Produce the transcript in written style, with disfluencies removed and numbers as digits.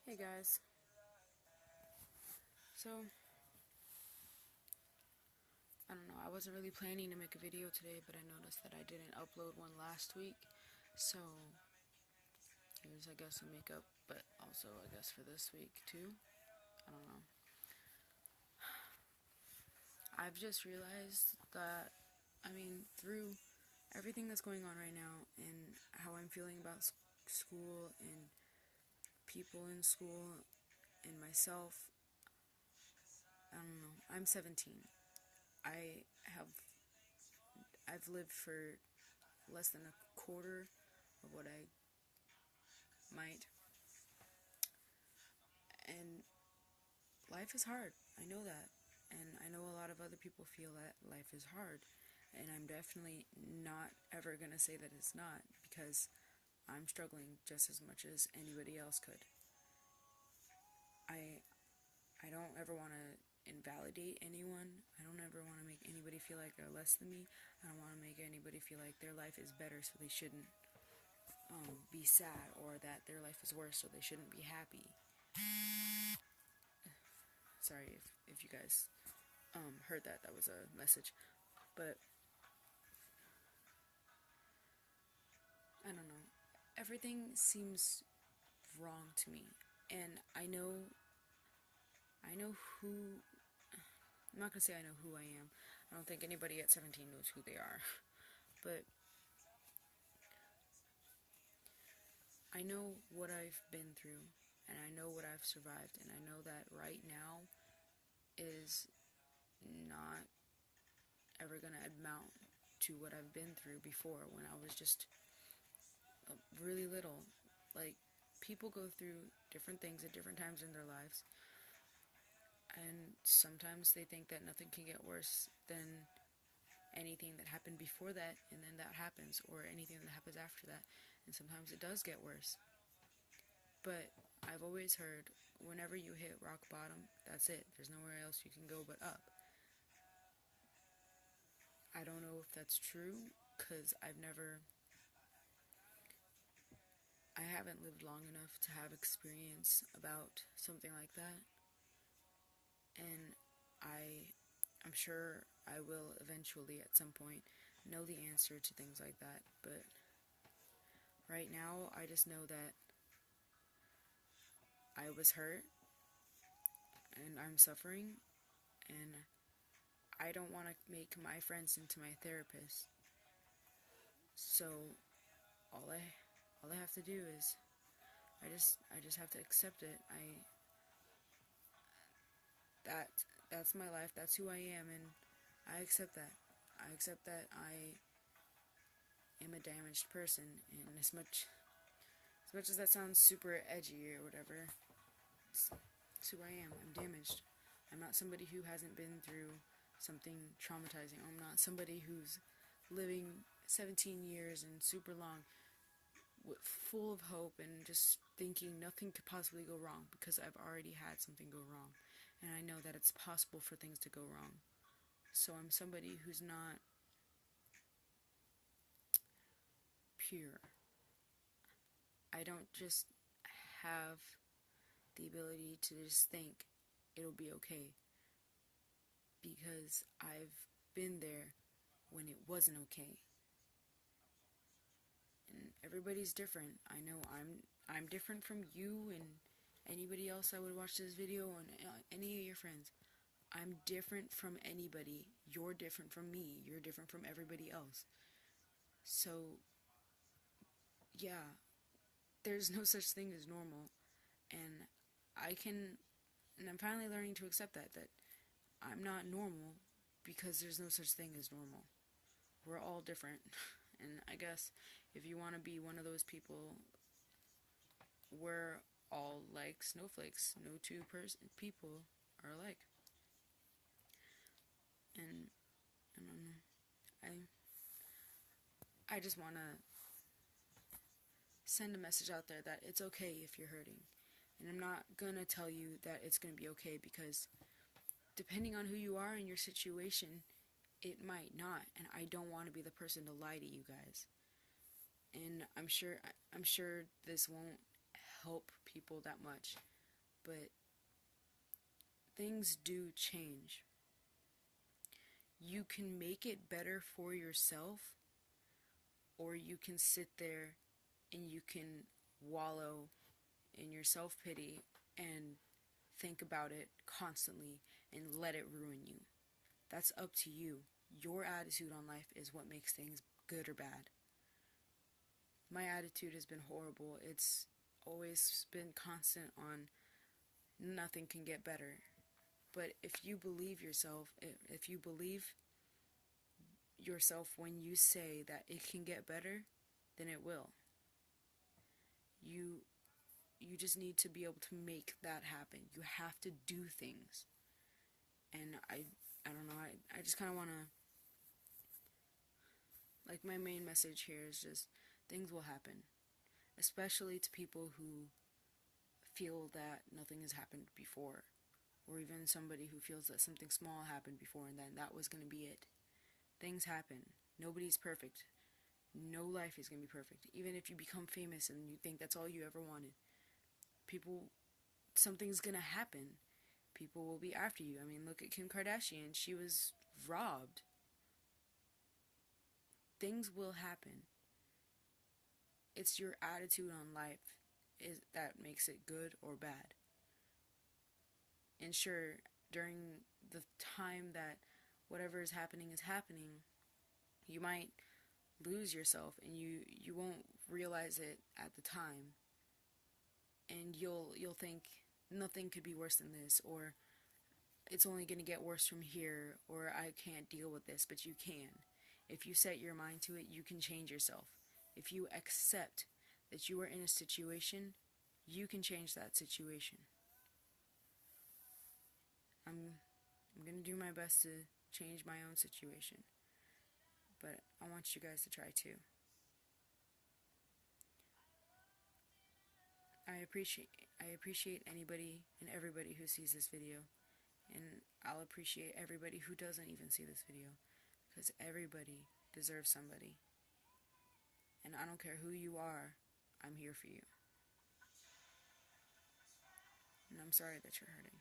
Hey guys, so I don't know, I wasn't really planning to make a video today, but I noticed that I didn't upload one last week, so here's I guess a makeup, but also I guess for this week too. I don't know. I've just realized that, through everything that's going on right now and how I'm feeling about school and people in school and myself, I don't know. I'm 17. I have I've lived for less than a quarter of what I might, and life is hard. I know that, and I know a lot of other people feel that life is hard, and I'm definitely not ever gonna say that it's not, because I'm struggling just as much as anybody else could. I I don't ever want to invalidate anyone. I don't ever want to make anybody feel like they're less than me. I don't want to make anybody feel like their life is better so they shouldn't be sad, or that their life is worse so they shouldn't be happy. Sorry if you guys heard that. That was a message. But I don't know. Everything seems wrong to me. And I know who, I'm not going to say I know who I am. I don't think anybody at 17 knows who they are. But I know what I've been through, and I know what I've survived, and I know that right now is not ever going to amount to what I've been through before, when I was just really little. Like, people go through different things at different times in their lives, and sometimes they think that nothing can get worse than anything that happened before that, and then that happens, or anything that happens after that, and sometimes it does get worse. But I've always heard, whenever you hit rock bottom, that's it. There's nowhere else you can go but up. I don't know if that's true, because I haven't lived long enough to have experience about something like that. And I'm sure I will eventually, at some point, know the answer to things like that. But right now, I just know that I was hurt, and I'm suffering, and I don't want to make my friends into my therapist. So all I have to do is I just have to accept it. That's my life. That's who I am, and I accept that. I accept that I am a damaged person, and as much as that sounds super edgy or whatever, it's who I am. I'm damaged. I'm not somebody who hasn't been through something traumatizing. I'm not somebody who's living 17 years and super long, full of hope and just thinking nothing could possibly go wrong, because I've already had something go wrong, and I know that it's possible for things to go wrong. So I'm somebody who's not pure. I don't just have the ability to just think it'll be okay, because I've been there when it wasn't okay. And everybody's different. I know I'm different from you and anybody else that would watch this video, and any of your friends. I'm different from anybody. You're different from me. You're different from everybody else. So, yeah, there's no such thing as normal. And I can, and I'm finally learning to accept that I'm not normal, because there's no such thing as normal. We're all different. And I guess if you want to be one of those people, we're all like snowflakes. No two people are alike. And I don't know. I just want to send a message out there that it's okay if you're hurting. And I'm not gonna tell you that it's gonna be okay, because depending on who you are and your situation, it might not. And I don't want to be the person to lie to you guys. And I'm sure this won't help people that much. but things do change. You can make it better for yourself, or you can sit there and you can wallow in your self-pity and think about it constantly and let it ruin you. That's up to you. Your attitude on life is what makes things good or bad. My attitude has been horrible. It's always been constant on nothing can get better. But if you believe yourself, if you believe yourself when you say that it can get better, then it will. You just need to be able to make that happen. You have to do things. And I don't know, I just kind of want to, like, my main message here is just things will happen, especially to people who feel that nothing has happened before, or even somebody who feels that something small happened before and then that was going to be it. Things happen. Nobody's perfect. No life is going to be perfect. Even if you become famous and you think that's all you ever wanted, something's going to happen. People will be after you. I mean, look at Kim Kardashian. She was robbed. Things will happen. It's your attitude on life that makes it good or bad. And sure, during the time that whatever is happening, you might lose yourself and you won't realize it at the time. And you'll think nothing could be worse than this, or it's only going to get worse from here, or I can't deal with this, but you can. If you set your mind to it, you can change yourself. If you accept that you are in a situation, you can change that situation. I'm going to do my best to change my own situation, but I want you guys to try too. I appreciate anybody and everybody who sees this video, and I'll appreciate everybody who doesn't even see this video, because everybody deserves somebody. And I don't care who you are, I'm here for you. And I'm sorry that you're hurting.